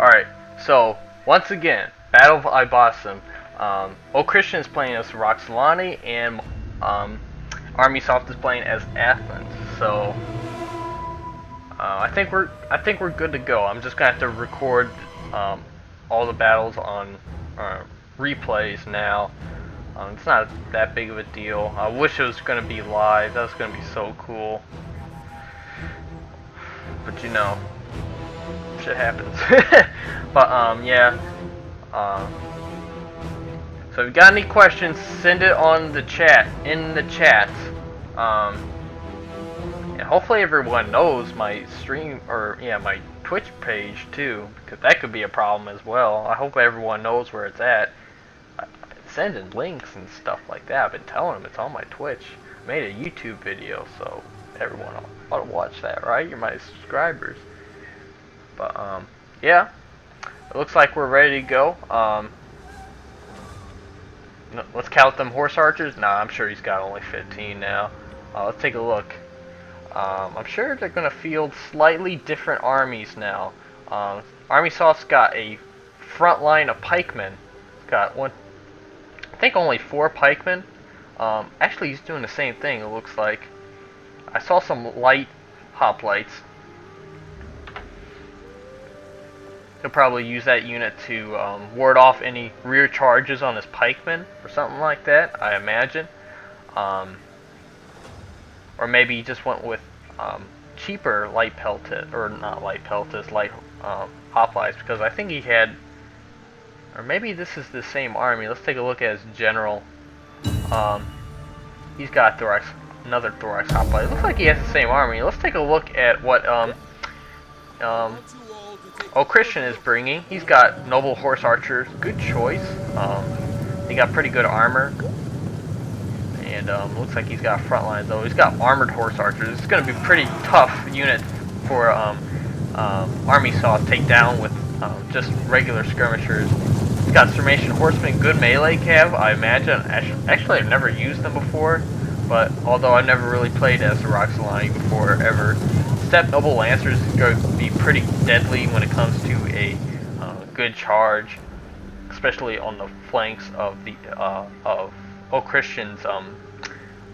Alright, so once again, Battle of Ibossum. Christian is playing as Roxolani, and ArmySoft is playing as Athens. So I think we're good to go. I'm just gonna have to record all the battles on replays now. It's not that big of a deal. I wish it was gonna be live. That was gonna be so cool. But you know, shit happens. But yeah. So if you got any questions, send it on the chat, in the chat. And hopefully everyone knows my stream, or yeah, my Twitch page too, because that could be a problem as well. I hope everyone knows where it's at. Sending links and stuff like that. I've been telling them it's on my Twitch. I made a YouTube video, so everyone ought to watch that, right? You're my subscribers. But yeah, it looks like we're ready to go. Let's count them horse archers. Nah, I'm sure he's got only 15 now. Let's take a look. I'm sure they're gonna field slightly different armies now. ArmySoft's got a front line of pikemen. Got one, I think only 4 pikemen. Actually, he's doing the same thing. It looks like. I saw some light hoplites. He'll probably use that unit to ward off any rear charges on his pikemen or something like that, I imagine. Or maybe he just went with cheaper light pellet, or not light pellets, light hoplites, because I think he had, or maybe this is the same army. Let's take a look at his general. He's got another thorax hoplite. It looks like he has the same army. Let's take a look at what Christian is bringing. He's got noble horse archers. Good choice. He got pretty good armor. And looks like he's got front lines though. He's got armored horse archers. It's going to be a pretty tough unit for ArmySoft to take down with just regular skirmishers. He's got Sarmatian horsemen, good melee cav, I imagine. Actually, I've never used them before, but although I've never really played as a Roxolani before ever. Step noble lancers is going to be pretty deadly when it comes to a good charge, especially on the flanks of the Christian's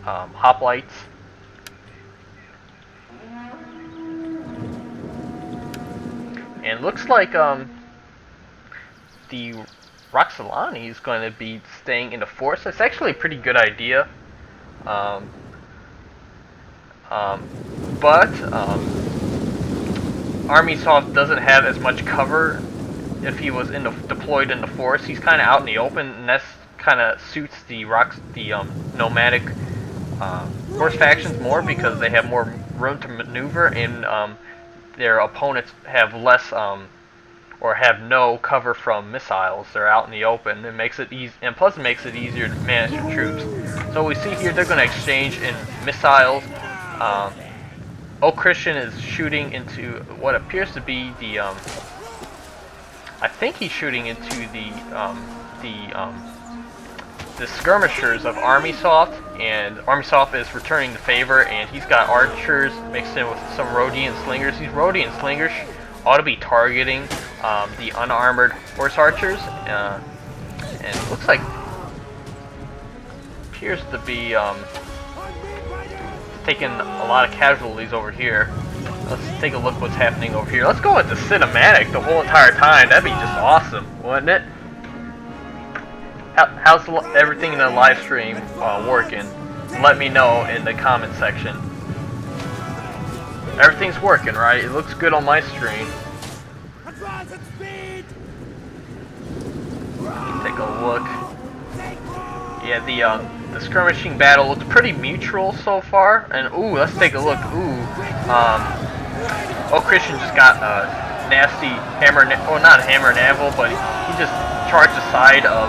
hoplites. And it looks like the Roxolani is going to be staying in the forest. It's actually a pretty good idea. But ArmySoft doesn't have as much cover if he was deployed in the forest. He's kind of out in the open, and that kind of suits the nomadic horse factions more, because they have more room to maneuver, and their opponents have less or have no cover from missiles. They're out in the open. It makes it easy, and plus it makes it easier to manage your troops. So we see here they're going to exchange in missiles. Christian is shooting into what appears to be the I think he's shooting into the skirmishers of ArmySoft, and ArmySoft is returning the favor, and he's got archers mixed in with some Rhodian slingers. These Rhodian slingers ought to be targeting the unarmored horse archers, and it looks like appears to be taking a lot of casualties over here. Let's take a look what's happening over here. Let's go with the cinematic the whole entire time. That'd be just awesome, wouldn't it? How's everything in the live stream working? Let me know in the comment section. Everything's working, right? It looks good on my screen. Take a look. Yeah, the skirmishing battle looks pretty mutual so far. And ooh, let's take a look. Ooh, Christian just got a nasty hammer, well, not a hammer and anvil, but he just charged aside of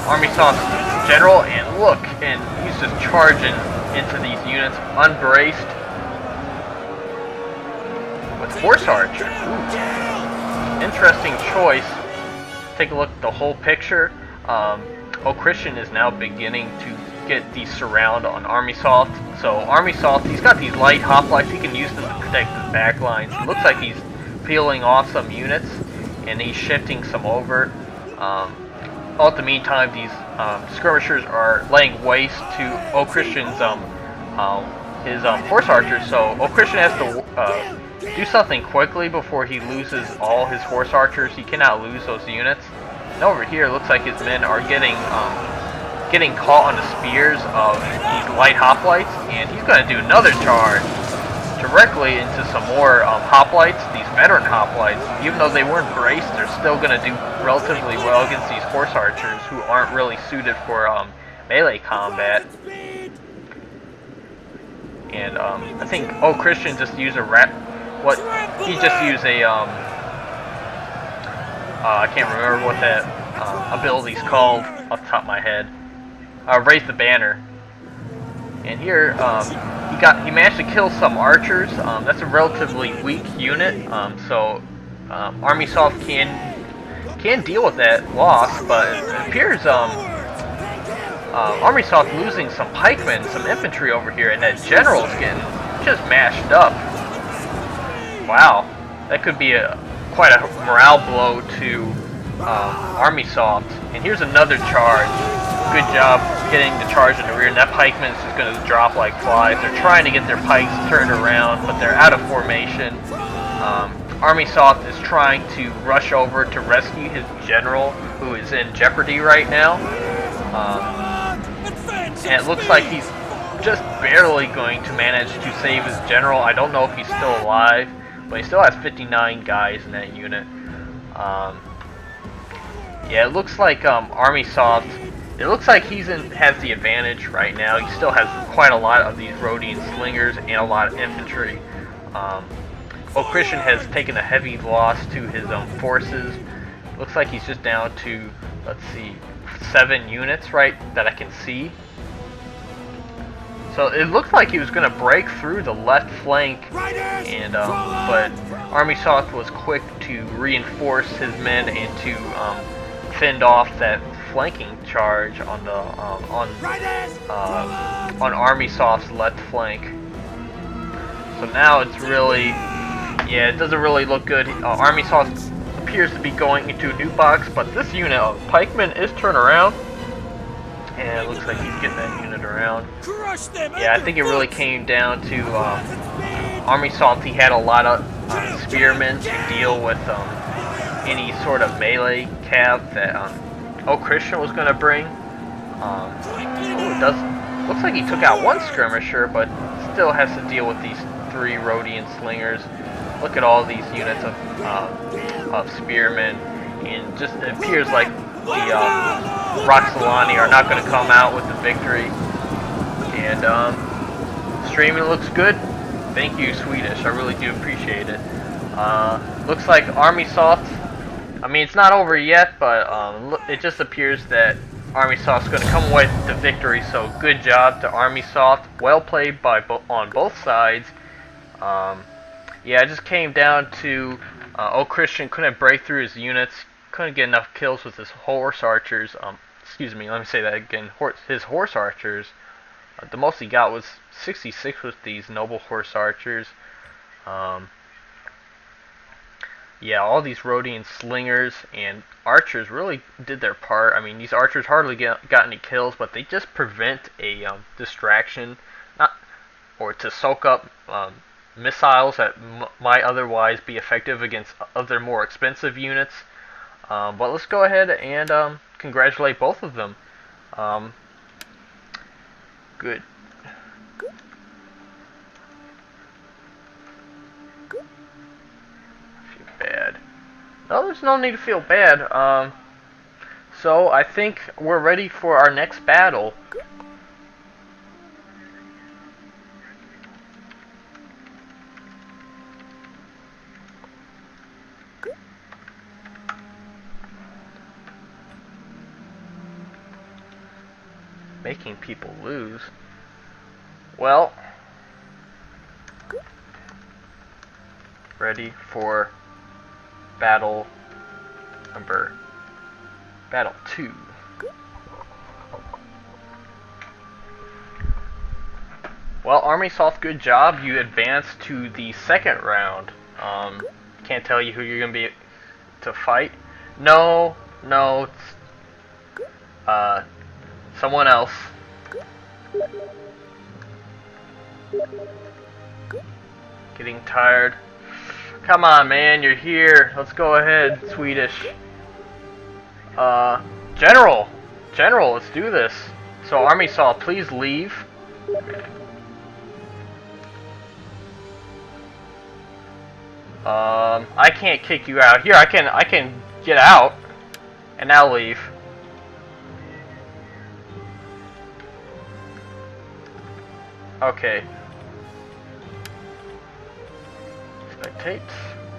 ArmySoft's general, and look, and he's just charging into these units unbraced with horse archer. Ooh. Interesting choice. Take a look at the whole picture. Christian is now beginning to get the surround on ArmySoft. So ArmySoft, he's got these light hoplites. He can use them to protect his back lines. It looks like he's peeling off some units, and he's shifting some over. All at the meantime, these skirmishers are laying waste to Old Christian's his horse archers. So Old Christian has to do something quickly before he loses all his horse archers. He cannot lose those units. And over here, it looks like his men are getting caught on the spears of these light hoplites, and he's going to do another charge directly into some more hoplites, these veteran hoplites. Even though they weren't braced, they're still going to do relatively well against these horse archers who aren't really suited for melee combat. And I think Christian just used a he just used a I can't remember what that ability's called off the top of my head. Raise the banner. And here he managed to kill some archers. That's a relatively weak unit, so ArmySoft can deal with that loss, but it appears ArmySoft losing some pikemen, some infantry over here, and that general's getting just mashed up. Wow, that could be quite a morale blow to ArmySoft. And here's another charge. Good job getting the charge in the rear, and that pikeman is just going to drop like flies. They're trying to get their pikes turned around, but they're out of formation. ArmySoft is trying to rush over to rescue his general, who is in jeopardy right now. And it looks like he's just barely going to manage to save his general. I don't know if he's still alive, but he still has 59 guys in that unit. Yeah, it looks like ArmySoft, it looks like has the advantage right now. He still has quite a lot of these Rhodian slingers and a lot of infantry. Christian has taken a heavy loss to his forces. Looks like he's just down to, let's see, 7 units, right, that I can see. So it looked like he was going to break through the left flank, and but ArmySoft was quick to reinforce his men and to fend off that flanking charge on the on ArmySoft's left flank. So now it's really, yeah, it doesn't really look good. ArmySoft appears to be going into a new box, but this unit of pikemen is turned around, and it looks like he's getting that unit around. Yeah, I think it really came down to ArmySoft. He had a lot of spearmen to deal with any sort of melee cav that Christian was going to bring. Looks like he took out one skirmisher, but still has to deal with these 3 Rhodian slingers. Look at all these units of spearmen, and just it appears like the Roxolani are not going to come out with the victory. And streaming looks good. Thank you, Swedish. I really do appreciate it. Looks like ArmySoft, I mean, it's not over yet, but it just appears that ArmySoft's going to come away with the victory. So good job to ArmySoft. Well played on both sides. Yeah, it just came down to Christian couldn't break through his units, couldn't get enough kills with his horse archers. Excuse me, let me say that again. His horse archers. The most he got was 66 with these noble horse archers. Yeah, all these Rhodian slingers and archers really did their part. I mean, these archers hardly got any kills, but they just prevent a distraction, or to soak up missiles that might otherwise be effective against other more expensive units. But let's go ahead and congratulate both of them. Good. Bad. No, there's no need to feel bad. So I think we're ready for our next battle. Making people lose. Well, ready for battle 2. Well, ArmySoft, good job. You advanced to the second round. can't tell you who you're gonna be to fight. No, no, it's someone else. Getting tired. Come on, man, you're here. Let's go ahead, Swedish. General, let's do this. So, ArmySoft, please leave. I can't kick you out. Here, I can get out, and now leave. Okay. Spectate.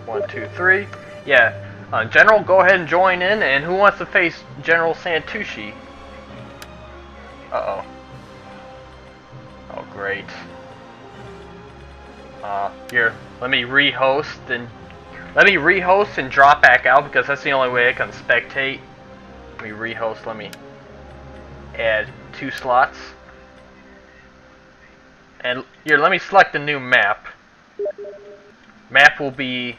1, 2, 3. Yeah. General, go ahead and join in. And who wants to face General Santucci? Uh-oh. Oh, great. Here, let me rehost and drop back out because that's the only way I can spectate. Let me rehost. Let me add 2 slots. And here, let me select a new map. Map will be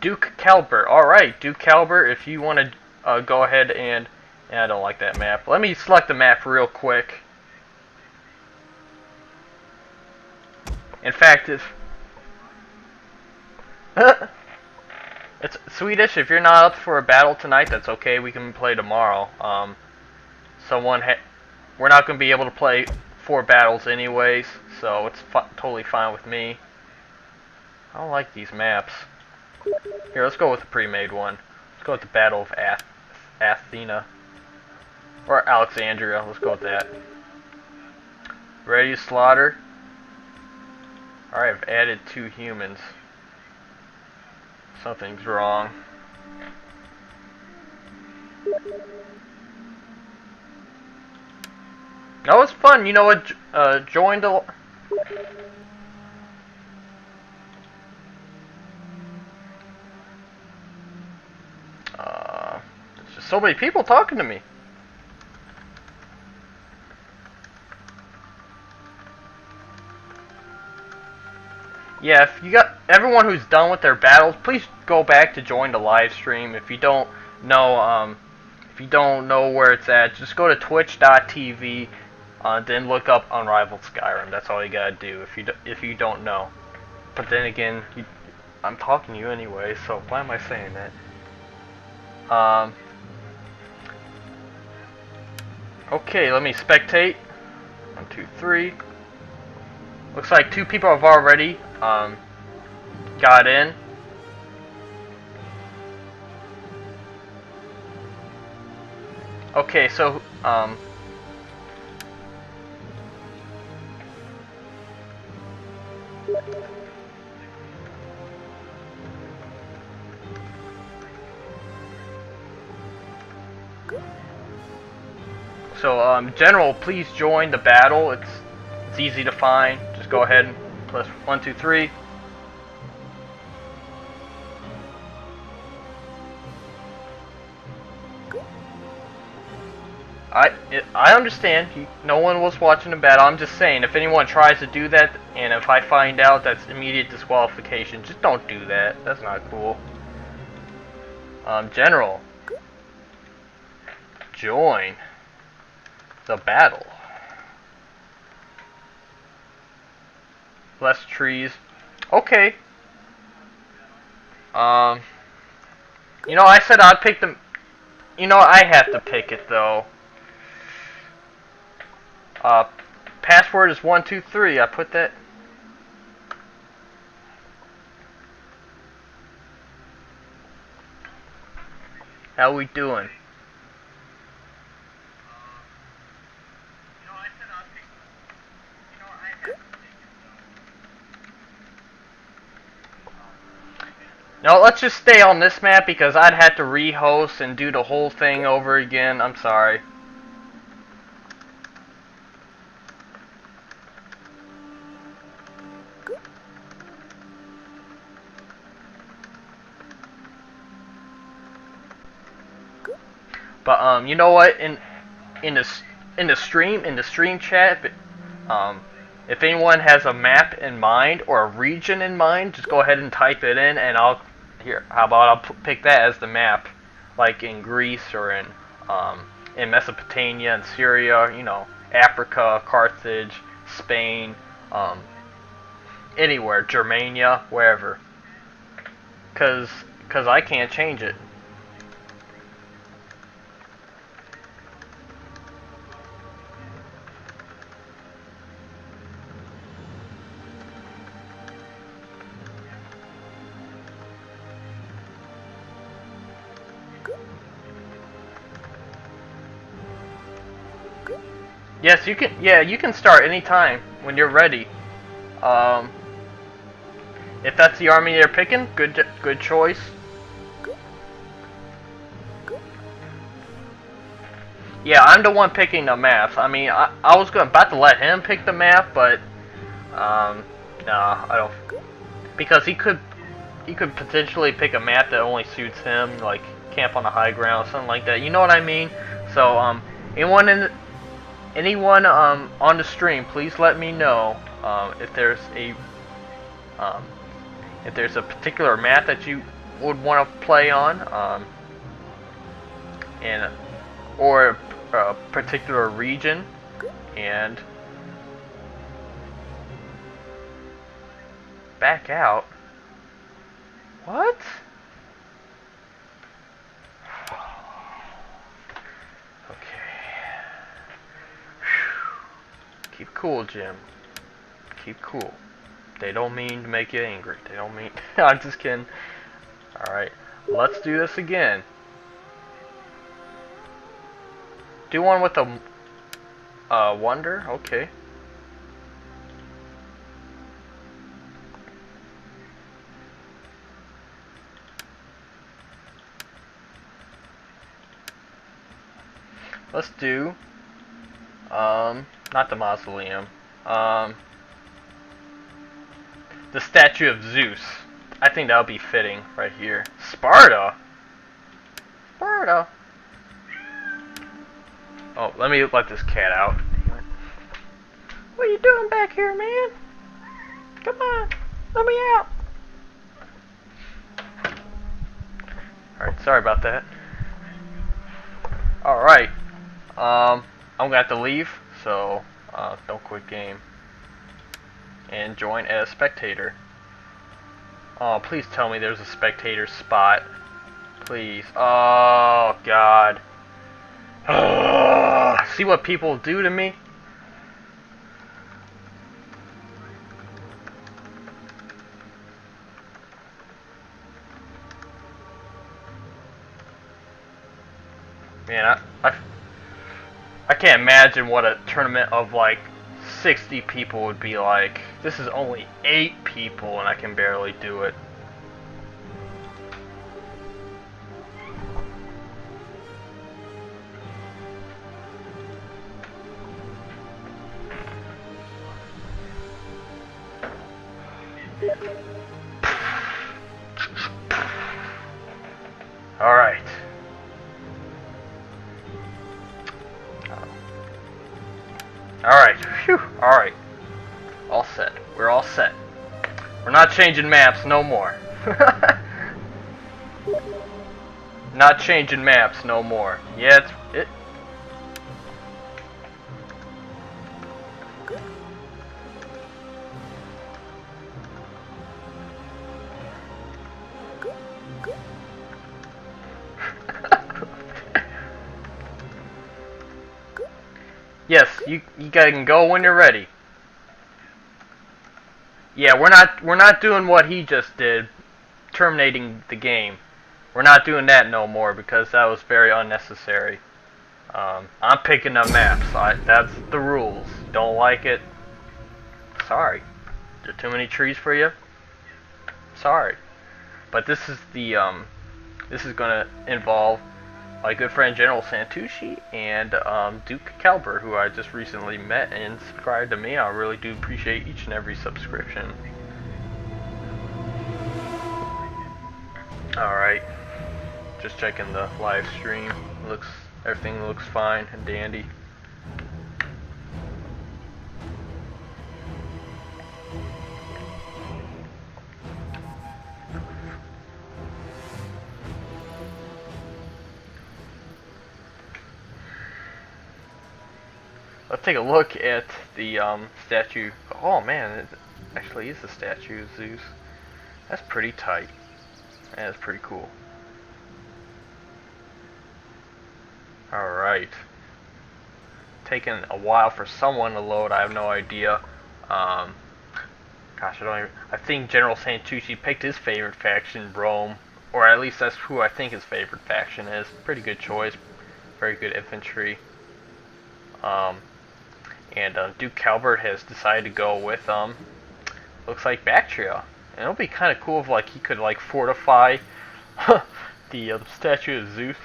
Duke Calbert. Alright, Duke Calbert, if you want to go ahead and I don't like that map. Let me select the map real quick. In fact, if it's Swedish, if you're not up for a battle tonight, that's okay. We can play tomorrow. We're not going to be able to play 4 battles anyways, so it's totally fine with me. I don't like these maps. Here, let's go with the pre-made one. Let's go with the Battle of Athena. Or Alexandria. Let's go with that. Ready to slaughter? Alright, I've added 2 humans. Something's wrong. No, it's fun. You know what? Join the... There's just so many people talking to me. Yeah, if you got everyone who's done with their battles, please go back to join the live stream. If you don't know, where it's at, just go to twitch.tv, then look up Unrivaled Skyrim. That's all you gotta do if you don't know. But then again, I'm talking to you anyway, so why am I saying that? Okay, let me spectate. 1, 2, 3. Looks like 2 people have already got in. Okay, so General, please join the battle. It's easy to find. Just go ahead and press 1, 2, 3. I understand. No one was watching the battle. I'm just saying, if anyone tries to do that, and if I find out, that's immediate disqualification. Just don't do that. That's not cool. General, join the battle. Less trees. Okay. You know, I said I'd pick them. You know, I have to pick it though. Password is 1, 2, 3. I put that. How we doing? No, let's just stay on this map because I'd have to rehost and do the whole thing over again. I'm sorry. But you know what? In the stream chat, If anyone has a map in mind or a region in mind, just go ahead and type it in, and how about I'll pick that as the map, like in Greece or in Mesopotamia and Syria, you know, Africa, Carthage, Spain, anywhere, Germania, wherever. Cause I can't change it. Yes, you can. Yeah, you can start anytime when you're ready. If that's the army you're picking, good choice. Yeah, I'm the one picking the maps. I mean, I was about to let him pick the map, but nah, I don't, because he could potentially pick a map that only suits him, like camp on the high ground, something like that. You know what I mean? So anyone on the stream, please let me know if there's a particular map that you would want to play on, or a particular region, and back out. What? Keep cool, Jim. Keep cool. They don't mean to make you angry. They don't mean... I'm just kidding. Alright. Let's do this again. Do one with a wonder? Okay. Let's do... not the mausoleum. The statue of Zeus. I think that would be fitting right here. Sparta? Sparta? Oh, let me let this cat out. What are you doing back here, man? Come on, let me out. Alright, sorry about that. Alright. I'm gonna have to leave, so don't quit game. And join as spectator. Oh, please tell me there's a spectator spot. Please. Oh, God. See what people do to me? Man, I can't imagine what a tournament of like 60 people would be like. This is only 8 people and I can barely do it. Alright. Alright, phew, alright. All set. We're all set. We're not changing maps no more. Not changing maps no more. Yeah, it. Yes, you can go when you're ready. Yeah, we're not doing what he just did, terminating the game. We're not doing that no more because that was very unnecessary. I'm picking up maps. That's the rules. Don't like it? Sorry. There too many trees for you? Sorry. But this is this is gonna involve my good friend General Santucci and Duke Calber, who I just recently met and subscribed to me. I really do appreciate each and every subscription. Alright, just checking the live stream. Everything looks fine and dandy. let's take a look at the statue. Oh man, it actually is the statue of Zeus. That's pretty tight. That's pretty cool. Alright. Taking a while for someone to load, I have no idea. Gosh, I think General Santucci picked his favorite faction, Rome. Or at least that's who I think his favorite faction is. Pretty good choice. Very good infantry. Duke Calvert has decided to go with, looks like Bactria. And it'll be kind of cool if like he could like fortify the statue of Zeus.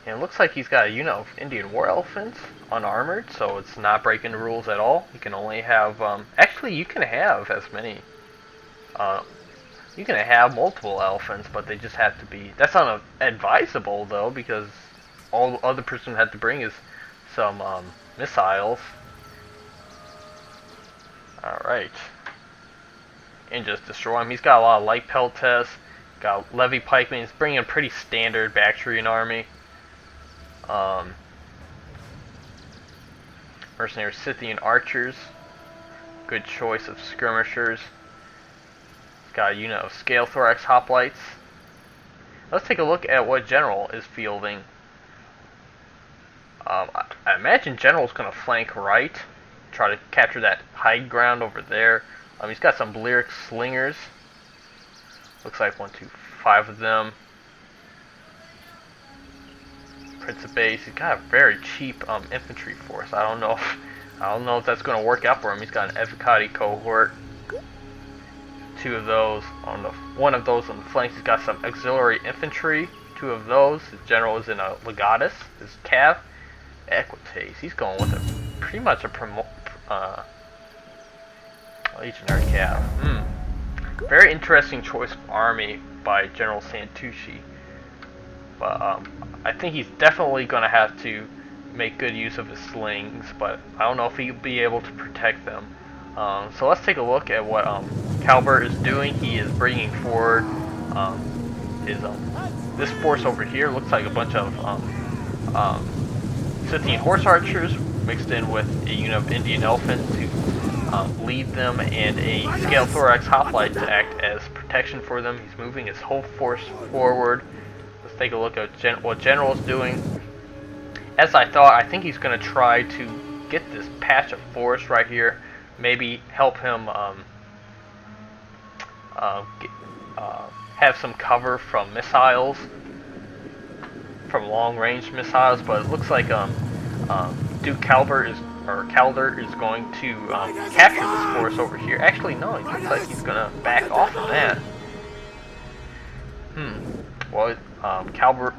And it looks like he's got a unit of Indian war elephants, unarmored, so it's not breaking the rules at all. You can only have, actually you can have as many, you can have multiple elephants, but they just have to be, that's not advisable though, because all the other person had to bring is some, missiles. Alright. And just destroy him. He's got a lot of light peltas, got levy pikemen. He's bringing a pretty standard Bactrian army. Mercenary Scythian archers. Good choice of skirmishers. Got a unit of scale thorax hoplites. Let's take a look at what general is fielding. I imagine general's going to flank right, try to capture that high ground over there. He's got some Balearic slingers. Looks like 1, 2, 5 of them. Principes. He's got a very cheap infantry force. I don't know if that's going to work out for him. He's got an Evocati cohort. 2 of those on the one of those on the flanks. He's got some auxiliary infantry. 2 of those. His general is in a legatus. His cav, Equites. He's going with a pretty much a legionary cav. Very interesting choice of army by General Santucci. But I think he's definitely going to have to make good use of his slings, but I don't know if he'll be able to protect them. So let's take a look at what Calvert is doing. He is bringing forward his this force over here. Looks like a bunch of Scythian horse archers mixed in with a unit of Indian elephants to lead them, and a scale thorax hoplite to act as protection for them. He's moving his whole force forward. Let's take a look at what General is doing. As I thought, I think he's going to try to get this patch of forest right here. Maybe help him have some cover from missiles, from long-range missiles. But it looks like Duke Calder is going to capture this forest over here. Actually, no, it looks like he's going to back off of that. Well, Calder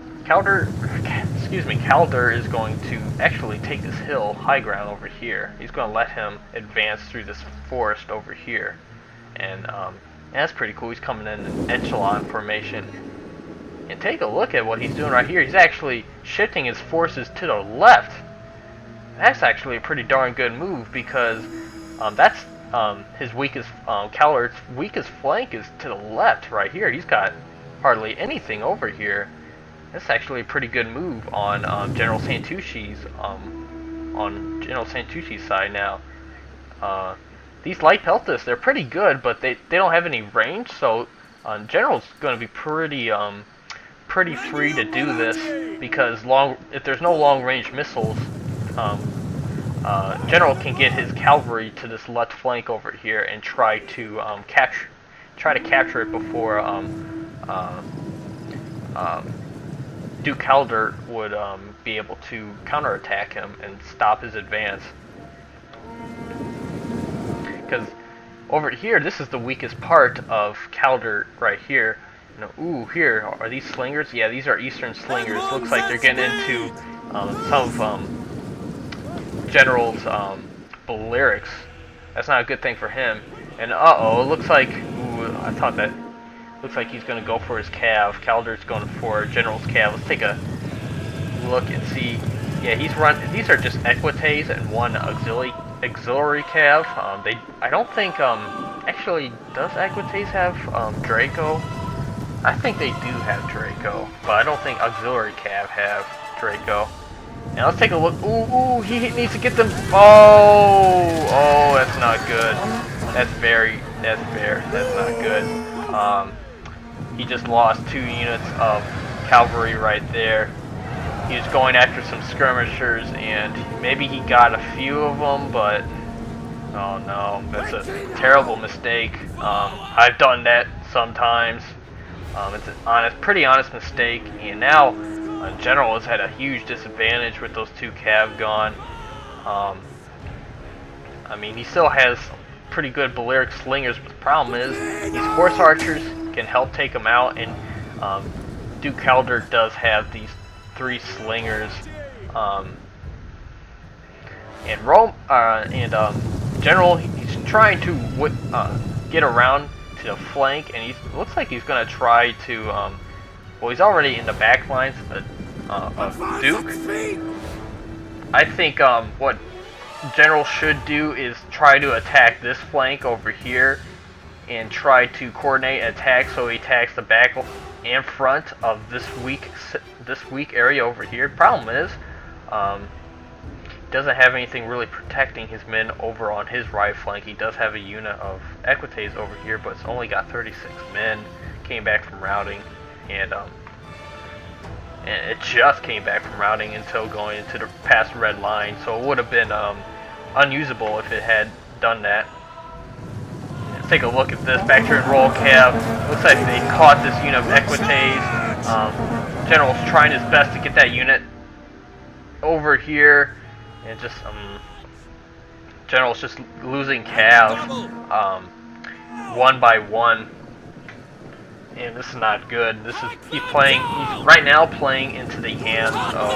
is going to actually take this hill, high ground over here. He's going to let him advance through this forest over here. And that's pretty cool. He's coming in echelon formation. And take a look at what he's doing right here. He's actually shifting his forces to the left. That's actually a pretty darn good move, because that's his weakest, Calder's weakest flank is to the left right here. He's got hardly anything over here. That's actually a pretty good move on General Santucci's side now. These light peltas, they're pretty good, but they don't have any range, so General's going to be pretty free to do this, because if there's no long range missiles, General can get his cavalry to this left flank over here and try to capture it before Duke Calder would be able to counterattack him and stop his advance. Because over here, this is the weakest part of Calder right here. Ooh, here are these slingers? Yeah, these are Eastern slingers. Looks like they're getting into some of General's Balearics. That's not a good thing for him. And it looks like, I thought that. Looks like he's going to go for his cav. Calder's going for General's cav. Let's take a look and see. Yeah, these are just Equites and one auxiliary cav. I don't think, actually, does Equites have Draco? I think they do have Draco, but I don't think auxiliary cav have Draco. And let's take a look. Ooh, he needs to get them. Oh, that's not good. That's not good. He just lost 2 units of cavalry right there. He was going after some skirmishers, and maybe he got a few of them, but oh no, that's a terrible mistake. I've done that sometimes. It's a pretty honest mistake, and now General has had a huge disadvantage with those 2 cav gone. I mean, he still has pretty good Balearic slingers, but the problem is these horse archers can help take him out, and Duke Calder does have these 3 slingers, and General, he's trying to get around to the flank, and looks like he's going to try to, well, he's already in the back lines of Duke. I think what General should do is try to attack this flank over here, and try to coordinate attack so he attacks the back and front of this weak area over here. Problem is, doesn't have anything really protecting his men over on his right flank. He does have a unit of Equites over here, but it's only got 36 men. Came back from routing, and it just came back from routing until going into the past red line. So it would have been unusable if it had done that. Let's take a look at this. Back turn roll cav. Looks like they caught this unit of Equites. General's trying his best to get that unit over here, and just General's just losing cav one by one, and this is not good. He's right now playing into the hands of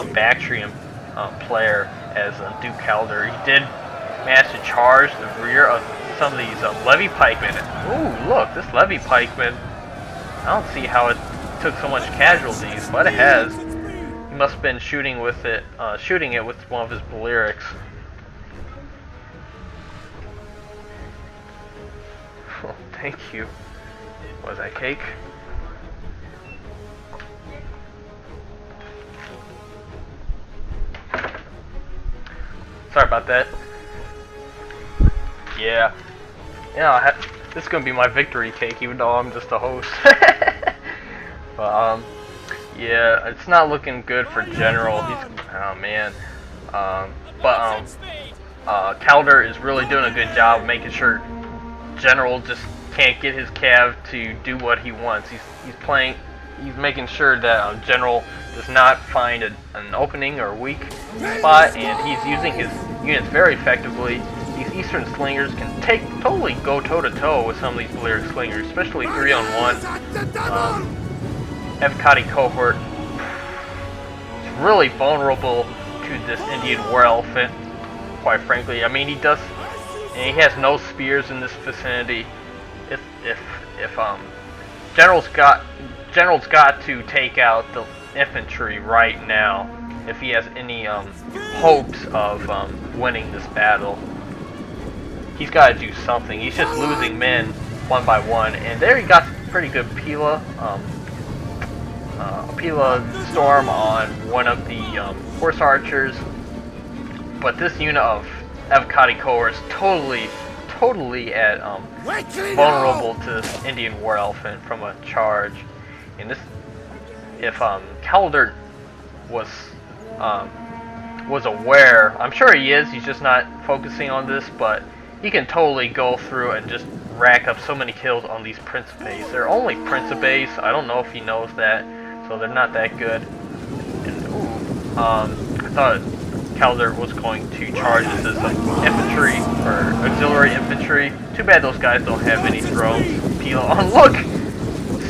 the Bactrian player as Duke Calder. He did manage to charge the rear of some of these levy pikemen. Ooh, look, this levy pikeman. I don't see how it took so much casualties, but it has. He must have been shooting it with one of his Balearics. Oh, thank you. Was that cake? Sorry about that. Yeah, this is gonna be my victory cake, even though I'm just a host. But yeah, it's not looking good for General. Oh man. Calder is really doing a good job making sure General just can't get his cav to do what he wants. He's making sure that General does not find an opening or weak spot, and he's using his units very effectively. These Eastern Slingers can totally go toe-to-toe with some of these Balearic Slingers, especially 3-on-1. Evocati cohort is really vulnerable to this Indian War Elephant, quite frankly. I mean, he has no spears in this vicinity. If General's got to take out the infantry right now if he has any hopes of winning this battle. He's got to do something. He's just losing men one by one, and there he got pretty good Pila storm on one of the horse archers, but this unit of Evocati cohort is totally vulnerable to this Indian War Elephant from a charge. And if Calder was aware, I'm sure he is, he's just not focusing on this, but he can totally go through and just rack up so many kills on these Principes. They're only Principes, I don't know if he knows that, so they're not that good. And ooh, I thought Calder was going to charge this as infantry or auxiliary infantry. Too bad those guys don't have any throws. Pila on. Look!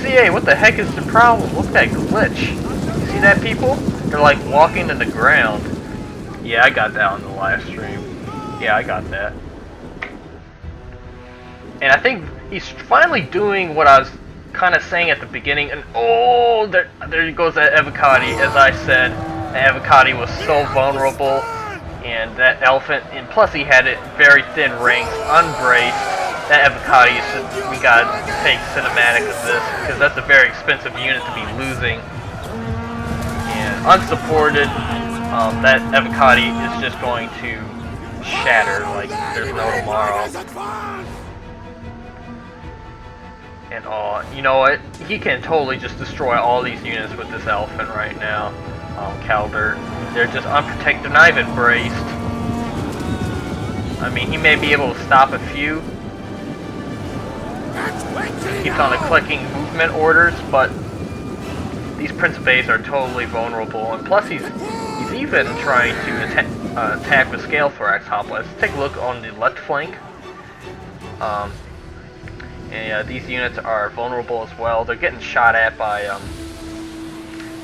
CA, what the heck is the problem? Look at that glitch. You see that, people? They're like walking in the ground. Yeah, I got that on the live stream. Yeah, I got that. And I think he's finally doing what I was kind of saying at the beginning. And oh, there goes that Evocati. As I said, the Evocati was so vulnerable, and that elephant, and plus he had it very thin ranks, unbraced. That Evocati, we gotta take cinematic of this, because that's a very expensive unit to be losing. And unsupported, that avocado is just going to shatter like there's no tomorrow. And you know what? He can totally just destroy all these units with this elephant right now. Calder. They're just unprotected, they're not even braced. I mean, he may be able to stop a few. Keeps on clicking movement orders, but these Principes are totally vulnerable. And plus, he's even trying to attack with Scale Thorax Hoplites. Let's take a look on the left flank. And these units are vulnerable as well. They're getting shot at by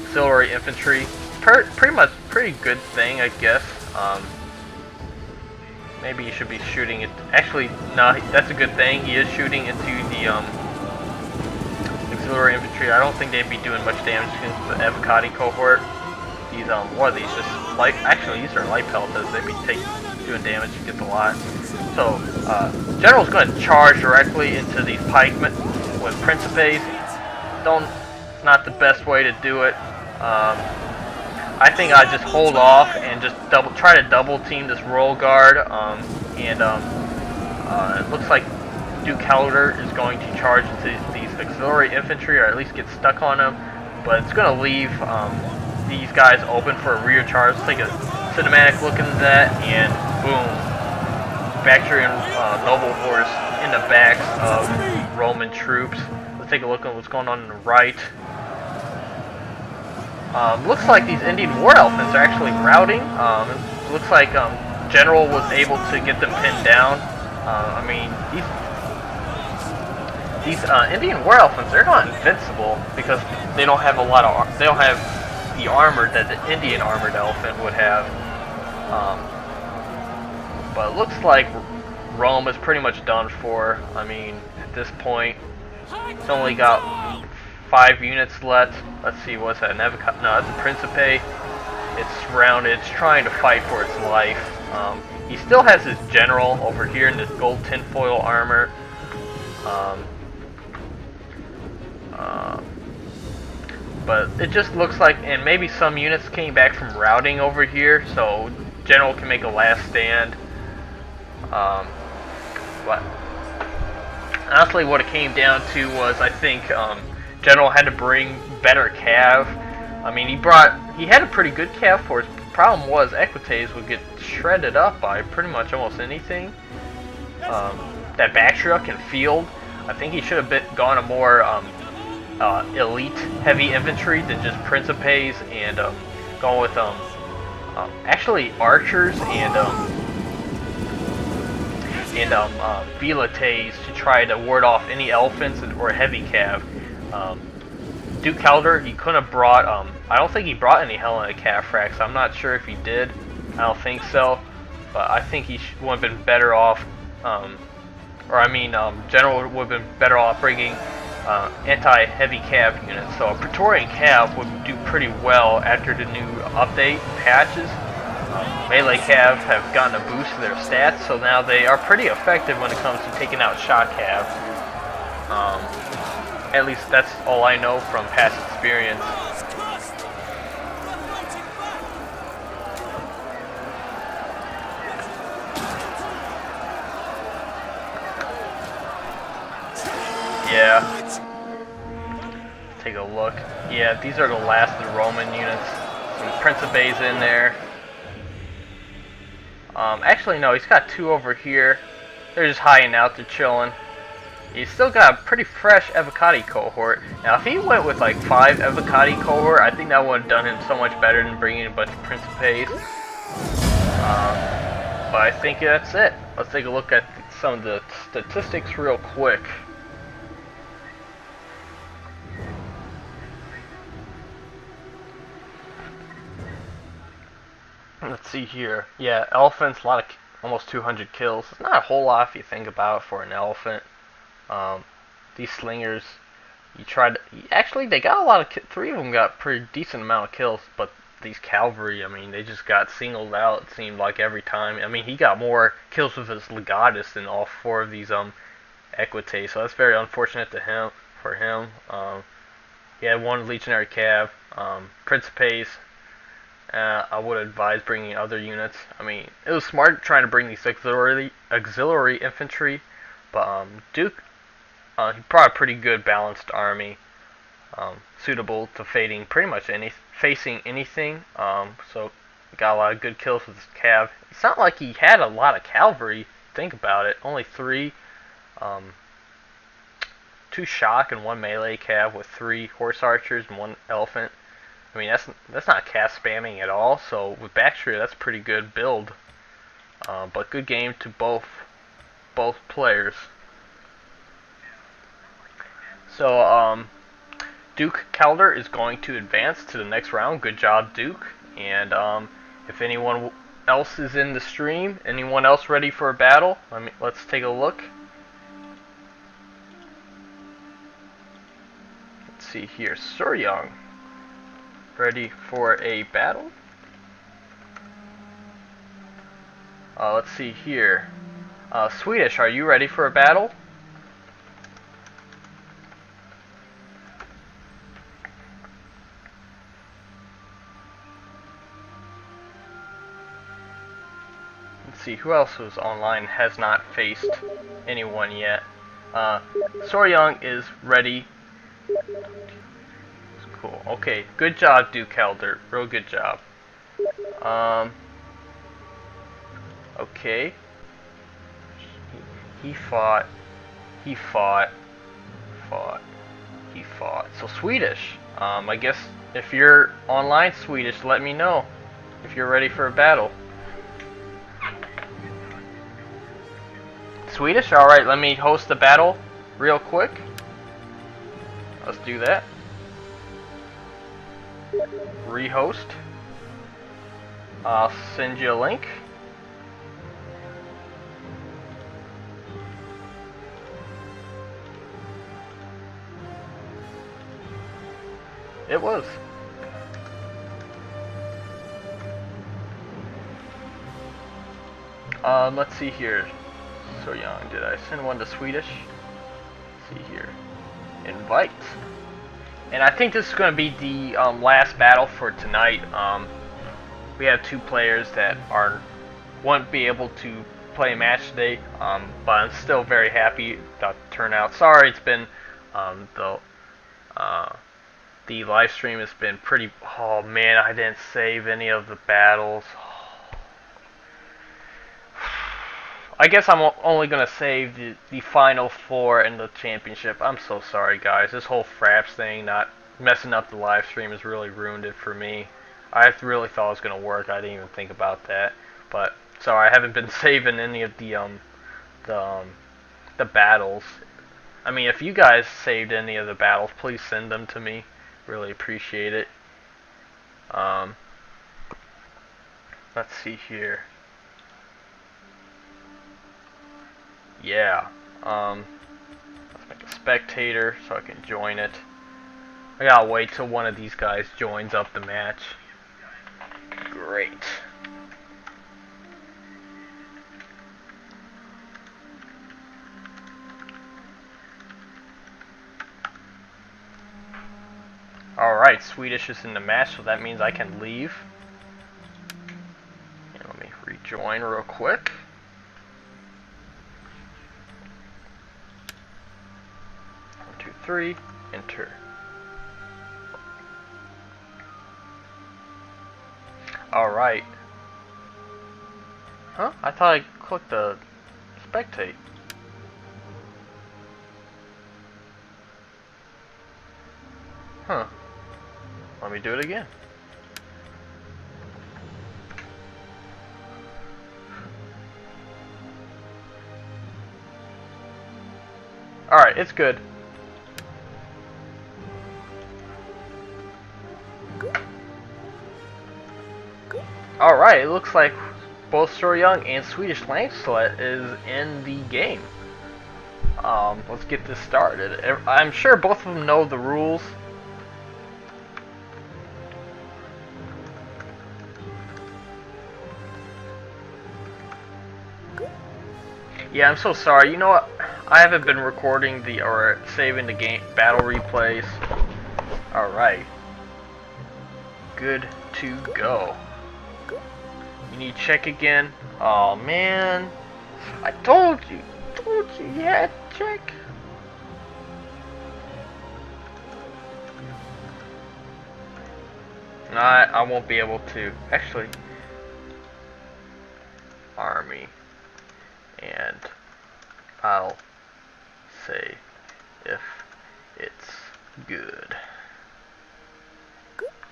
auxiliary infantry. Pretty good thing, I guess. Maybe you should be shooting it. Actually, no, that's a good thing. He is shooting into the auxiliary infantry. I don't think they'd be doing much damage against the avocado cohort. These what are these? Just light. Actually, these are light pelleters. They'd be doing damage against a lot. So, General's going to charge directly into these pikemen with Principes. Not the best way to do it. I think I just hold off and just try to double team this royal guard. It looks like Duke Calder is going to charge into these auxiliary infantry, or at least get stuck on them. But it's going to leave these guys open for a rear charge. Let's take a cinematic look into that, and boom. Bactrian noble horse in the backs of Roman troops. Let's take a look at what's going on the right. Looks like these Indian war elephants are actually routing. It looks like General was able to get them pinned down. I mean, these Indian war elephants, they're not invincible because they don't have they don't have the armor that the Indian armored elephant would have. But it looks like Rome is pretty much done for. I mean, at this point, it's only got 5 units left. Let's see, what's that? No, it's a Principe. It's surrounded. It's trying to fight for its life. He still has his general over here in this gold tinfoil armor. But it just looks like, and maybe some units came back from routing over here, so General can make a last stand. But honestly, what it came down to was, I think General had to bring better cav. I mean, he had a pretty good cav force. Problem was, Equites would get shredded up by pretty much almost anything. That Bactria can field. I think he should have gone a more elite heavy infantry than just Principes, and gone with actually archers and velites to try to ward off any elephants or heavy cav. Duke Calder, he couldn't have brought, I don't think he brought any Helena cav fracks. I'm not sure if he did. I don't think so. But I think he would have been better off, General would have been better off bringing anti-heavy cav units. So a Praetorian cav would do pretty well after the new update patches. Melee cav have gotten a boost to their stats, so now they are pretty effective when it comes to taking out shot cav. At least that's all I know from past experience. Yeah. Take a look. Yeah, these are the last of the Roman units. Some Principes in there. Actually, no, he's got 2 over here. They're just hiding out, they're chilling. He's still got a pretty fresh avocado cohort. Now, if he went with like 5 avocado cohort, I think that would have done him so much better than bringing a bunch of Principes. But I think that's it. Let's take a look at some of the statistics real quick. Let's see here. Yeah, elephants, almost 200 kills. It's not a whole lot if you think about it for an elephant. These slingers, actually they got a lot of 3 of them got pretty decent amount of kills, but these cavalry, I mean, they just got singled out, it seemed like, every time. I mean, he got more kills with his legatus than all 4 of these Equites, so that's very unfortunate for him. He had 1 legionary cav, Principes, I would advise bringing other units. I mean, it was smart trying to bring these auxiliary infantry, but Duke, he brought a pretty good balanced army, suitable to facing anything. So got a lot of good kills with his cav. It's not like he had a lot of cavalry. Think about it, only 3, 2 shock and 1 melee cav with 3 horse archers and 1 elephant. I mean, that's not cast spamming at all. So with Baxter, that's a pretty good build. But good game to both players. So Duke Calder is going to advance to the next round. Good job, Duke. And if anyone else is in the stream, anyone else ready for a battle? Let's take a look. Let's see here, Soryong. Ready for a battle? Let's see here. Swedish, are you ready for a battle? Let's see, who else was online has not faced anyone yet. Soryong is ready. Cool. Okay, good job, Duke Calder. Real good job. Okay. He fought. So Swedish. I guess if you're online, Swedish, let me know if you're ready for a battle. Swedish? Alright, let me host the battle real quick. Let's do that. Rehost. I'll send you a link. It was. Let's see here. Soryong, did I send one to Swedish? Let's see here. Invite. And I think this is going to be the last battle for tonight. We have 2 players that won't be able to play a match today, but I'm still very happy about the turnout. Sorry, it's been the live stream has been pretty. Oh man, I didn't save any of the battles. I guess I'm only gonna save the final 4 and the championship. I'm so sorry, guys. This whole Fraps thing, not messing up the live stream, has really ruined it for me. I really thought it was gonna work. I didn't even think about that. But sorry, I haven't been saving any of the battles. I mean, if you guys saved any of the battles, please send them to me. Really appreciate it. Let's see here. Yeah. Let's make a spectator so I can join it. I gotta wait till one of these guys joins up the match. Great. Alright, Swedish is in the match, so that means I can leave. And let me rejoin real quick. One, 2, 3, enter. Alright. Huh? I thought I clicked the spectate. Huh. Let me do it again. Alright, it's good. Alright, it looks like both Soryong and SwedishLandsKnekt is in the game. Let's get this started. I'm sure both of them know the rules. Yeah, I'm so sorry. You know what? I haven't been recording or saving the game battle replays. Alright. good to go. You need to check again. Oh man, I told you you had to check. I won't be able to. Actually, Army, and I'll say if it's good.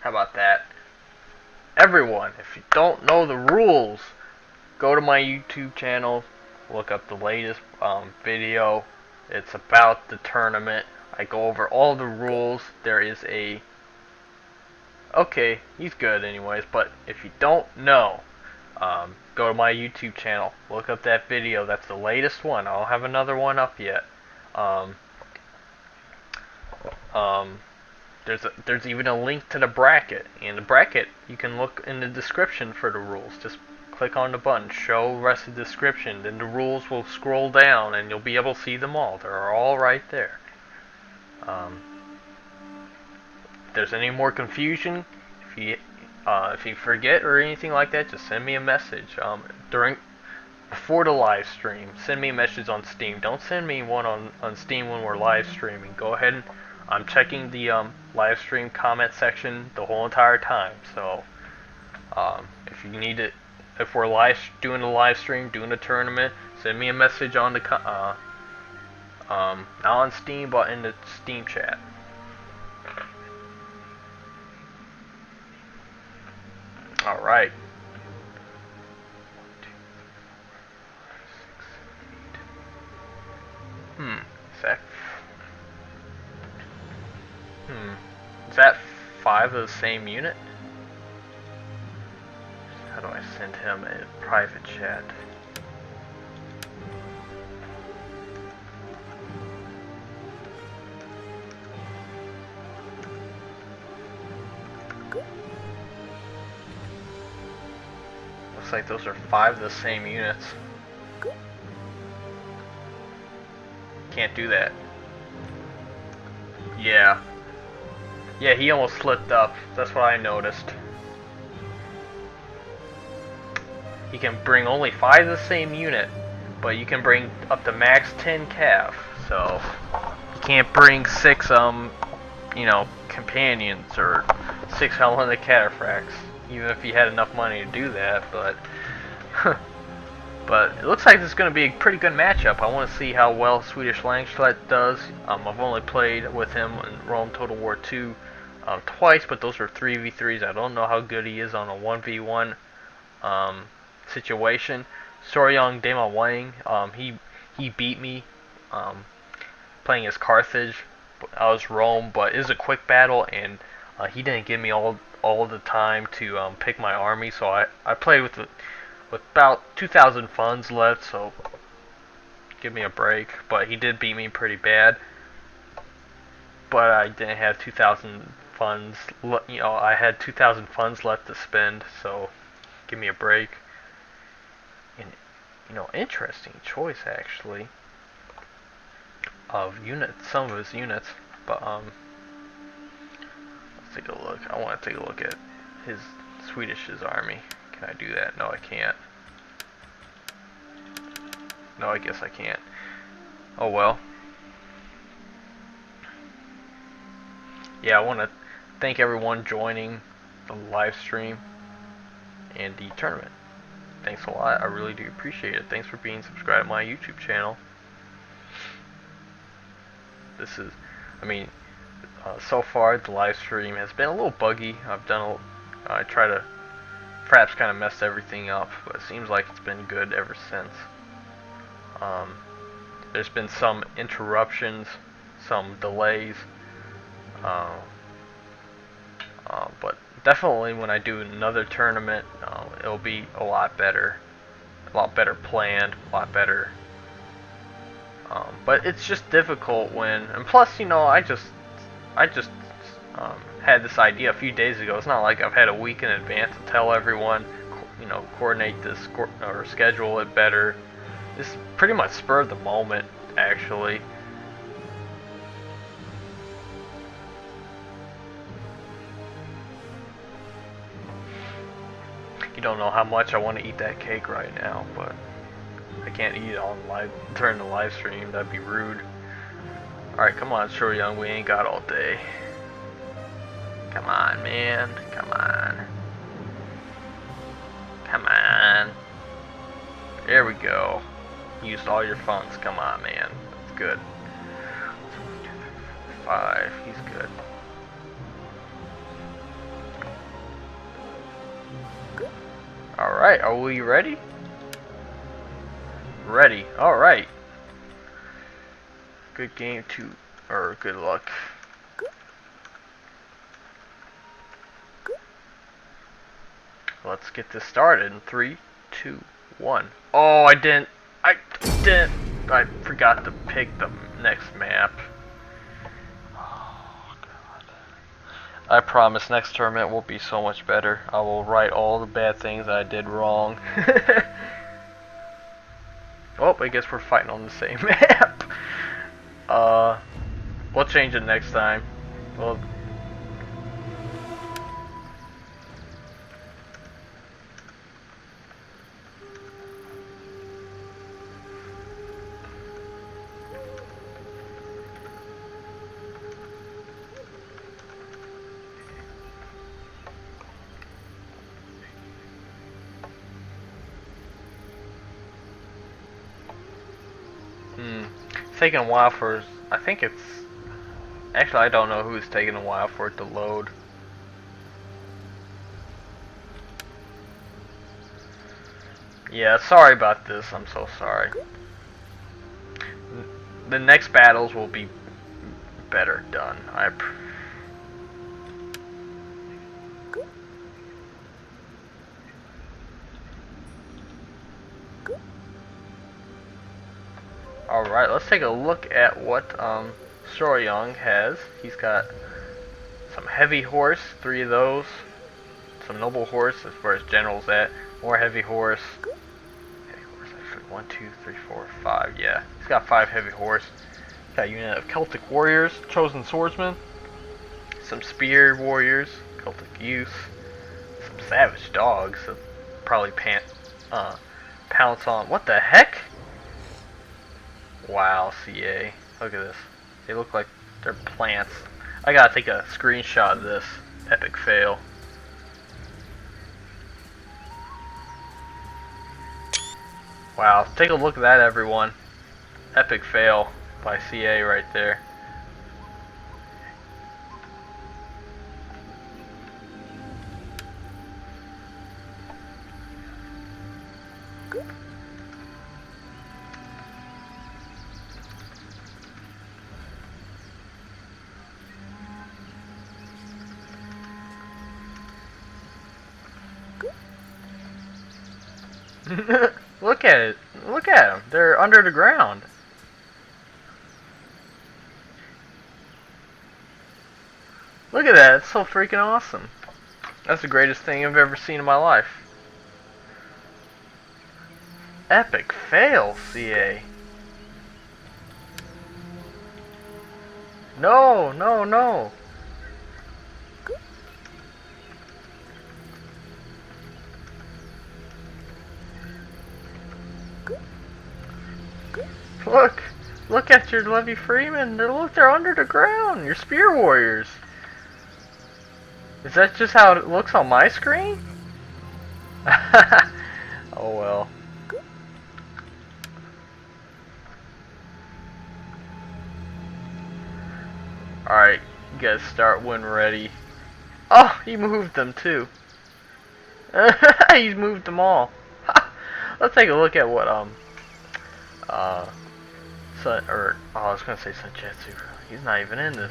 How about that? Everyone, if you don't know the rules, go to my YouTube channel, look up the latest video. It's about the tournament. I go over all the rules. There is a... Okay, he's good anyways, but if you don't know, go to my YouTube channel, look up that video. That's the latest one. I don't have another one up yet. There's even a link to the bracket. In the bracket, you can look in the description for the rules. Just click on the button, show rest of the description, then the rules will scroll down and you'll be able to see them all. They're all right there. If there's any more confusion, if you forget or anything like that, just send me a message. Before the live stream, send me a message on Steam. Don't send me one on Steam when we're live streaming. Go ahead and I'm checking the live stream comment section the whole entire time. So if you need it, if we're doing a live stream, doing a tournament, send me a message on the not on Steam, but in the Steam chat. All right. Is that 5 of the same unit? How do I send him a private chat? Looks like those are 5 of the same units. Can't do that. Yeah. Yeah, he almost slipped up. That's what I noticed. You can bring only 5 of the same unit, but you can bring up to max 10 cav. So you can't bring 6 you know, companions or 6 Hellenic Cataphracts, even if you had enough money to do that. But but it looks like this is going to be a pretty good matchup. I want to see how well SwedishLandsKnekt does. I've only played with him in Rome Total War 2 twice, but those are 3v3s. I don't know how good he is on a 1v1 situation. Soryong Daemawang, he beat me playing as Carthage. I was Rome, but it was a quick battle, and he didn't give me all the time to pick my army, so I played with about 2,000 funds left, so give me a break. But he did beat me pretty bad, but I didn't have 2,000 funds. You know, I had 2,000 funds left to spend, so give me a break. And you know, interesting choice actually of units, some of his units. But let's take a look. I want to take a look at his Swedish's army. Can I do that? No, I can't. No, I guess I can't. Oh well. Yeah, I want to thank everyone joining the live stream and the tournament. Thanks a lot. I really do appreciate it. Thanks for being subscribed to my YouTube channel. This is, I mean, so far the live stream has been a little buggy. I try to perhaps kind of messed everything up, but it seems like it's been good ever since. There's been some interruptions, some delays, but definitely when I do another tournament, it'll be a lot better planned, a lot better. But it's just difficult when, and plus, you know, I just had this idea a few days ago. It's not like I've had a week in advance to tell everyone, you know, coordinate this or schedule it better. It's pretty much spur of the moment, actually. don't know how much I want to eat that cake right now, but I can't eat it on live during the live stream. That'd be rude. Alright, come on, Soryong, we ain't got all day. Come on, man. Come on. Come on. There we go. Used all your funds. Come on, man. That's good. 5. He's good. Alright, are we ready? Ready. Alright. Good game to, or good luck. Let's get this started in 3, 2, 1. Oh, I forgot to pick the next map. Oh, God. I promise next tournament will be so much better. I will write all the bad things I did wrong. Oh, I guess we're fighting on the same map. We'll change it next time. Well, it's taking a while for, I think it's, actually I don't know who's taking a while for it to load. Yeah, sorry about this, I'm so sorry. The next battles will be better done. Alright, let's take a look at what Soryong has. He's got some heavy horse, 3 of those. Some noble horse as far as general's at. More heavy horse. Heavy horse, actually 1, 2, 3, 4, 5. Yeah, he's got 5 heavy horse. He's got a unit of Celtic warriors, chosen swordsmen, some spear warriors, Celtic youth, some savage dogs that probably pounce on. What the heck? Wow, CA. Look at this. They look like they're plants. I gotta take a screenshot of this. Epic fail. Wow, take a look at that, everyone. Epic fail by CA right there. Look at it. Look at them. They're under the ground. Look at that. It's so freaking awesome. That's the greatest thing I've ever seen in my life. Epic fail, CA. No, no, no. Look at your Levy Freeman. They're under the ground. Your spear warriors. Is that just how it looks on my screen? Oh well. Alright, you guys start when ready. Oh, he moved them too. He's moved them all. Let's take a look at what I was gonna say Sunjutsu. He's not even in this.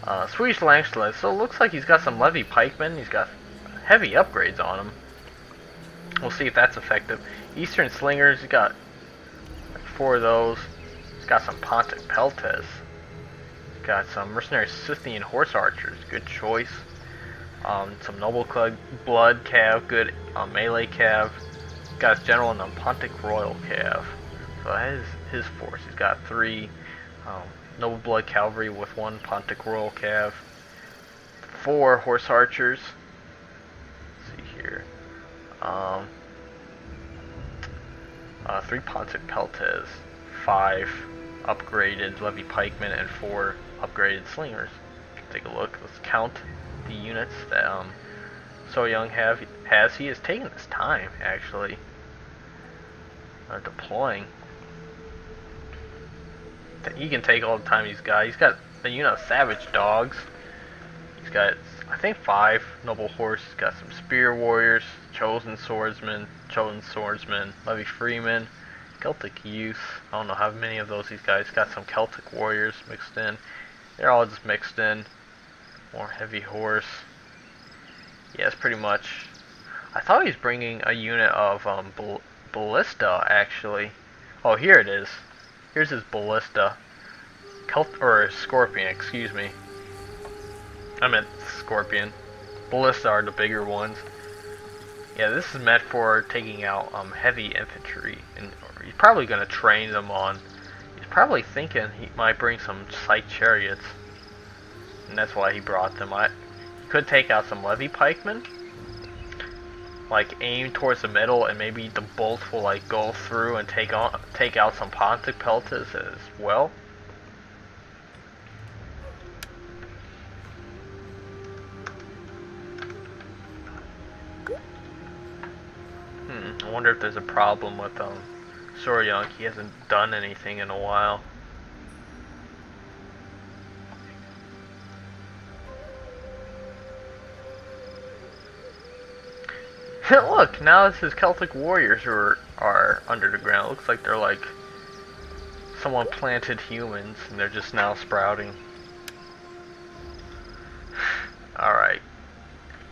SwedishLandsKnekt. So it looks like he's got some Levy pikemen. He's got heavy upgrades on him. We'll see if that's effective. Eastern slingers. He's got like 4 of those. He's got some Pontic Peltes. He's got some mercenary Scythian horse archers. Good choice. Some noble blood cav. Good melee cav. He's got his general and a Pontic royal cav. So that is his force. He's got 3 noble blood cavalry with 1 Pontic royal cav, 4 horse archers. Let's see here. Um, 3 Pontic Peltes, 5 upgraded Levy Pikemen, and 4 upgraded Slingers. Take a look. Let's count the units that Soryong has. He has taken his time, actually, deploying. He can take all the time he's got. He's got a unit of Savage Dogs. He's got, I think, 5 Noble Horse. He's got some Spear Warriors, Chosen Swordsmen, Levy Freemen, Celtic Youth. I don't know how many of those he's got. He's got some Celtic Warriors mixed in. They're all just mixed in. More Heavy Horse. Yeah, it's pretty much. I thought he was bringing a unit of Ballista, actually. Oh, here it is. Here's his Ballista. Scorpion, excuse me. I meant Scorpion. Ballista are the bigger ones. Yeah, this is meant for taking out heavy infantry, and he's probably going to train them on. He's probably thinking he might bring some Scythe Chariots, and that's why he brought them. He could take out some Levy Pikemen, like aim towards the middle, and maybe the bolts will like go through and take out some Pontic Peltes as well. I wonder if there's a problem with Soryong. He hasn't done anything in a while. Look, now it's his Celtic warriors who are under the ground. It looks like they're like someone planted humans and they're just now sprouting. Alright.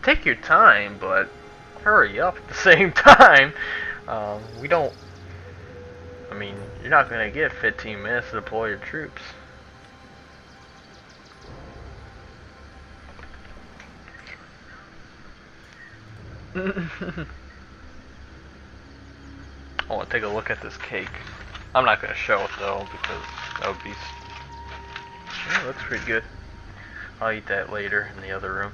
Take your time, but hurry up at the same time. We don't... I mean, you're not going to get 15 minutes to deploy your troops. I want to take a look at this cake. I'm not going to show it though, because that would be... Yeah, it looks pretty good. I'll eat that later in the other room.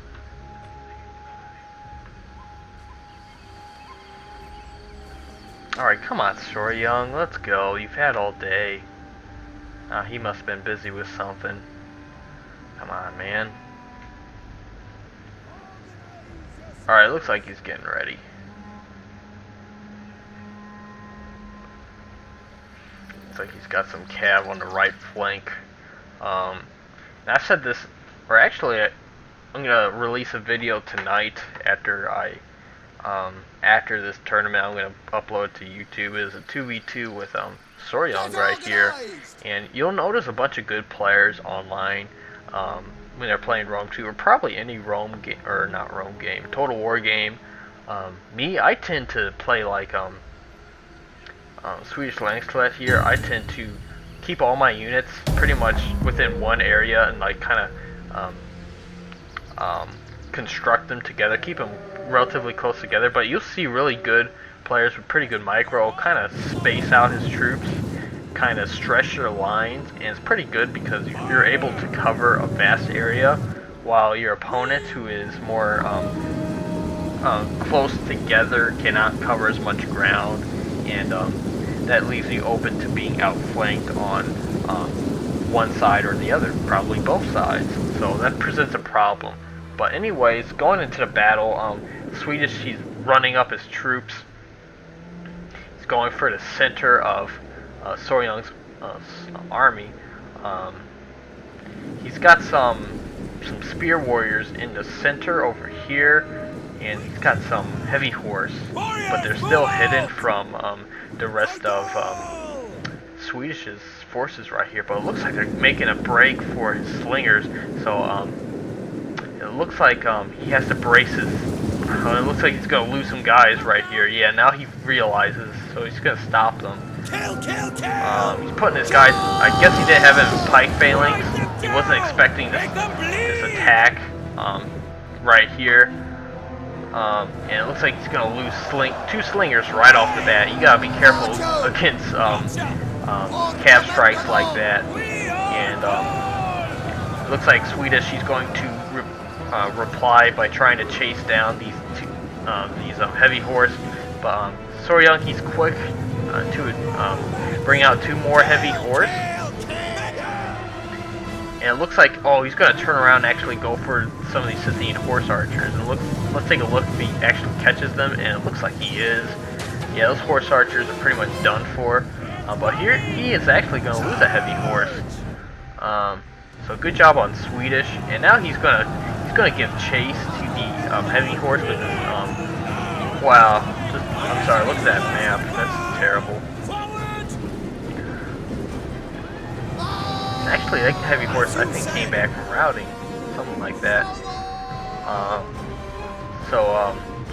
Alright, come on, Soryong, let's go. You've had all day. He must have been busy with something. Come on, man. Alright, looks like he's getting ready. Looks like he's got some cav on the right flank. And I said this, or actually, I'm gonna release a video tonight after after this tournament. I'm gonna upload it to YouTube. It's a 2v2 with Soryong right here, and you'll notice a bunch of good players online when they're playing Rome 2, or probably any Rome game, or not Rome game, Total War game. Me, I tend to play like SwedishLandsKnekt here. I tend to keep all my units pretty much within one area and like kind of construct them together, keep them relatively close together. But you'll see really good players with pretty good micro kind of space out his troops, kind of stretch their lines, and it's pretty good because you're able to cover a vast area while your opponent, who is more close together, cannot cover as much ground, and that leaves you open to being outflanked on one side or the other, probably both sides. So that presents a problem. But anyways, going into the battle, Swedish, he's running up his troops. He's going for the center of Soryong's army. He's got some spear warriors in the center over here, and he's got some heavy horse, but they're still hidden from the rest of Swedish's forces right here. But it looks like they're making a break for his slingers, so it looks like he has to brace his... it looks like he's going to lose some guys right here. Yeah, now he realizes, so he's going to stop them. He's putting his guys... I guess he didn't have his pike phalanx. He wasn't expecting this attack right here. And it looks like he's going to lose two slingers right off the bat. You got to be careful against cav strikes like that. And it looks like Swedish, he's going to reply by trying to chase down these heavy horse. But Soryong, he's quick to bring out 2 more heavy horse. And it looks like, oh, he's going to turn around and actually go for some of these Scythian horse archers. And let's take a look if he actually catches them, and it looks like he is. Yeah, those horse archers are pretty much done for. But here, he is actually going to lose a heavy horse. So good job on Swedish. And now he's gonna give chase to the heavy horse with his, wow. I'm sorry, look at that map. That's terrible. Actually, that heavy horse, I think, came back from routing. Something like that.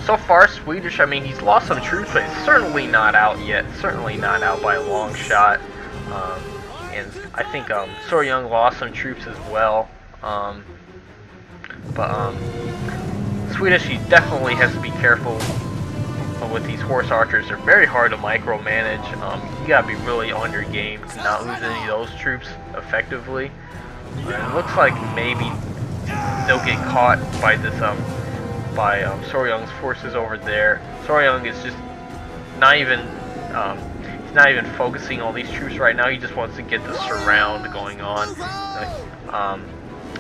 So far, Swedish, I mean, he's lost some troops, but he's certainly not out yet. Certainly not out by a long shot. And I think Soryong lost some troops as well. Swedish, he definitely has to be careful with these horse archers. They're very hard to micromanage. You gotta be really on your game to not lose any of those troops effectively. It looks like maybe they'll get caught by this Soryong's forces over there. Soryong is just not even he's not even focusing all these troops right now. He just wants to get the surround going on.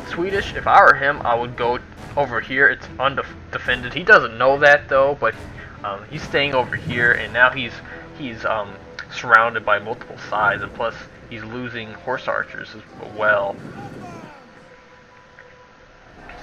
Swedish, if I were him, I would go over here. It's undefended. He doesn't know that though, but he's staying over here, and now he's surrounded by multiple sides, and plus he's losing horse archers as well.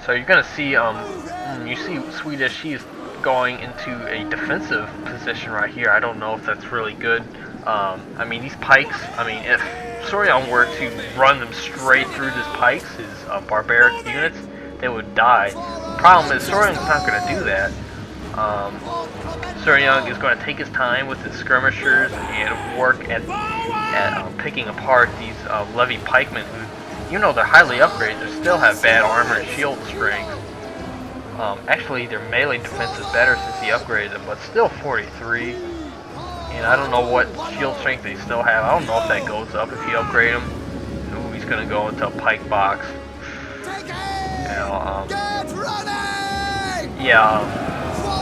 So you're gonna see you see Swedish, he's going into a defensive position right here. I don't know if that's really good. I mean, these pikes, I mean, if Soryong were to run them straight through his pikes, his barbaric units, they would die. Problem is, Soryong's not going to do that. Soryong is going to take his time with his skirmishers and work at picking apart these levy pikemen who, even though they're highly upgraded, they still have bad armor and shield strength. Actually, their melee defense is better since he upgraded them, but still 43. And I don't know what shield strength they still have. I don't know if that goes up if you upgrade him. Ooh, he's gonna go into a pike box.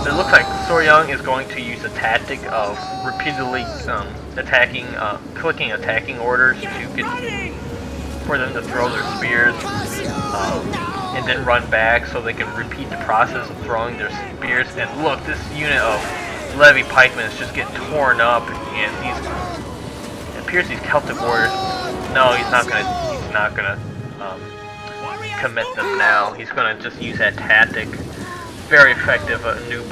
It looks like Soryong is going to use a tactic of repeatedly clicking attacking orders to get for them to throw their spears, and then run back so they can repeat the process of throwing their spears. And look, this unit of levy pikemen is just getting torn up, and it appears these Celtic warriors. No, he's not gonna commit them now. He's gonna just use that tactic. Very effective. New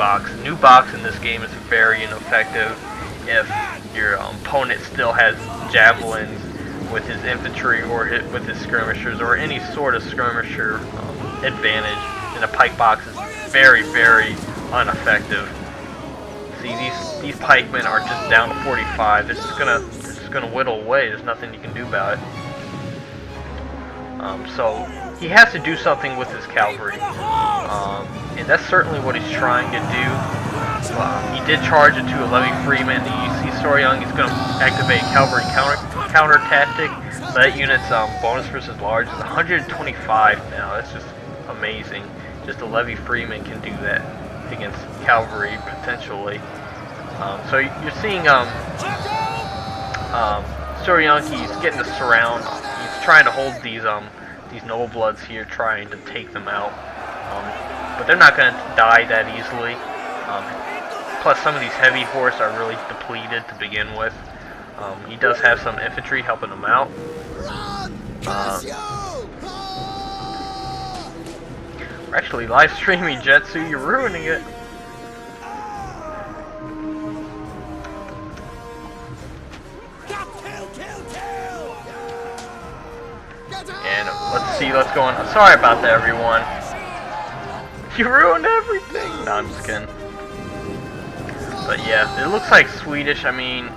box in this game is very ineffective if your opponent still has javelins with his infantry or with his skirmishers or any sort of skirmisher advantage. And a pike box is very, very ineffective. See, these pikemen are just down to 45. This is gonna whittle away. There's nothing you can do about it. So he has to do something with his cavalry, and that's certainly what he's trying to do. He did charge it to a levy freeman. You see Soryong is going to activate cavalry counter tactic. So that unit's bonus versus large is 125 now. That's just amazing. Just a levy freeman can do that against cavalry potentially. So you're seeing Soryong, he's getting the surround. He's trying to hold these noble bloods here, trying to take them out. But they're not going to die that easily. Plus, some of these heavy horse are really depleted to begin with. He does have some infantry helping him out. We're actually live streaming Jetsu. You're ruining it. And let's go on. Sorry about that, everyone. You ruined everything. No, I'm just kidding. But yeah, it looks like Swedish. I mean,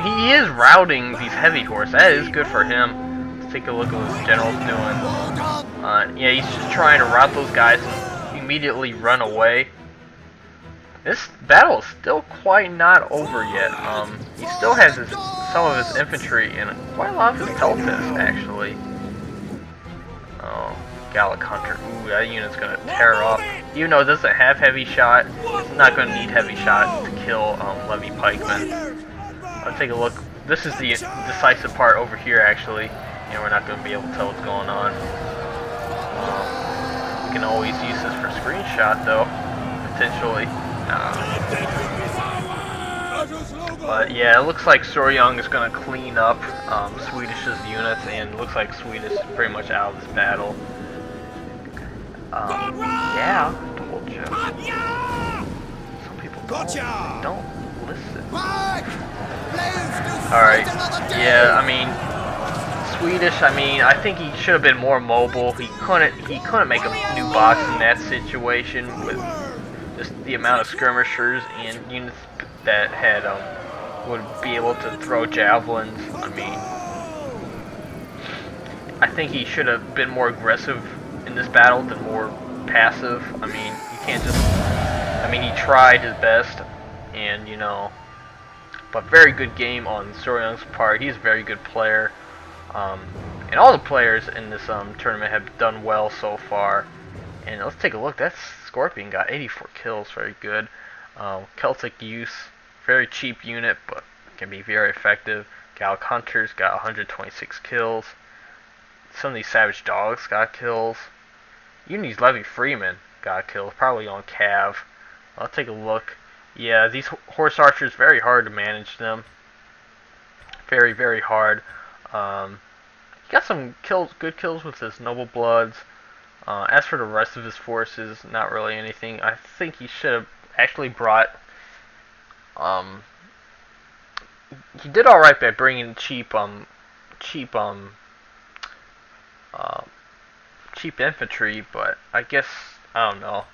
he is routing these heavy horse. That is good for him. Let's take a look at what his general's doing. Yeah, he's just trying to rout those guys and immediately run away. This battle is still quite not over yet. He still has some of his infantry and quite a lot of his peltasts, actually. Oh, Gallic Hunter. Ooh, that unit's gonna tear up. even though it doesn't have heavy shot, it's not going to need heavy shot to kill Levy Pikemen. Let's take a look. This is the decisive part over here, actually. And we're not going to be able to tell what's going on. We can always use this for screenshot, though, potentially. But yeah, it looks like Soryong is going to clean up Swedish's units, and it looks like Swedish is pretty much out of this battle. Yeah, I told you. Some people don't listen. Alright, yeah, I mean, Swedish, I think he should have been more mobile. He couldn't make a new box in that situation with just the amount of skirmishers and units that had would be able to throw javelins. I think he should have been more aggressive in this battle than more passive. You can't just. He tried his best, and but very good game on Soryong's part. He's a very good player. And all the players in this tournament have done well so far. And let's take a look. That Scorpion got 84 kills, very good. Celtic Use, very cheap unit, but can be very effective. Gallic Hunters got 126 kills. Some of these Savage Dogs got kills. Even these Levy Freemen got kills, probably on Cav. I'll take a look. Yeah, these Horse Archers, very hard to manage them. Very, very hard. He got some good kills with his Noble Bloods. As for the rest of his forces, not really anything. I think he should have actually brought. He did all right by bringing cheap infantry, but I guess I don't know.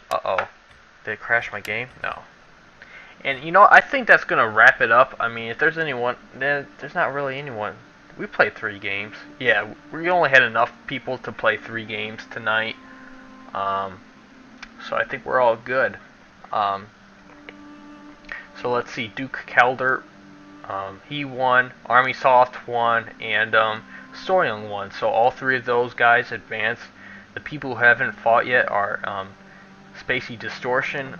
Uh-oh. Did it crash my game? No. And I think that's gonna wrap it up. If there's anyone, there's not really anyone. We played 3 games. Yeah, we only had enough people to play 3 games tonight. So I think we're all good. So let's see. Duke Calder, he won. ArmySoft won, and Soryong won. So all 3 of those guys advanced. The people who haven't fought yet are Spacey Distortion,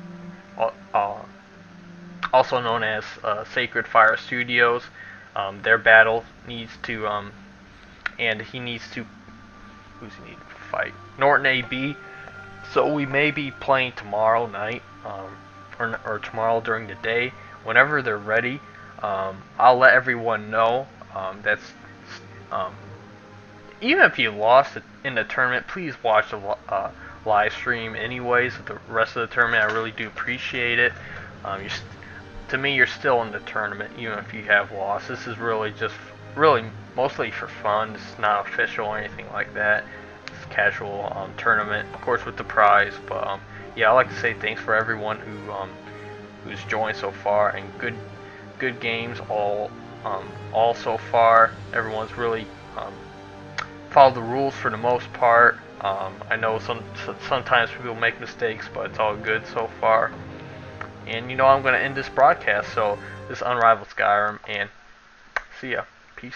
also known as Sacred Fire Studios. Their battle needs to, and he needs to, who's he need to fight? NortanAB. So we may be playing tomorrow night, or tomorrow during the day, whenever they're ready. I'll let everyone know. Even if you lost in the tournament, please watch the live stream anyways. The rest of the tournament, I really do appreciate it. To me, you're still in the tournament, even if you have lost. This is really just, mostly for fun. It's not official or anything like that. It's a casual tournament, of course, with the prize. But yeah, I'd like to say thanks for everyone who's joined so far, and good games all so far. Everyone's really followed the rules for the most part. I know sometimes people make mistakes, but it's all good so far. And I'm going to end this broadcast, so this is Unrivaled Skyrim, and see ya. Peace.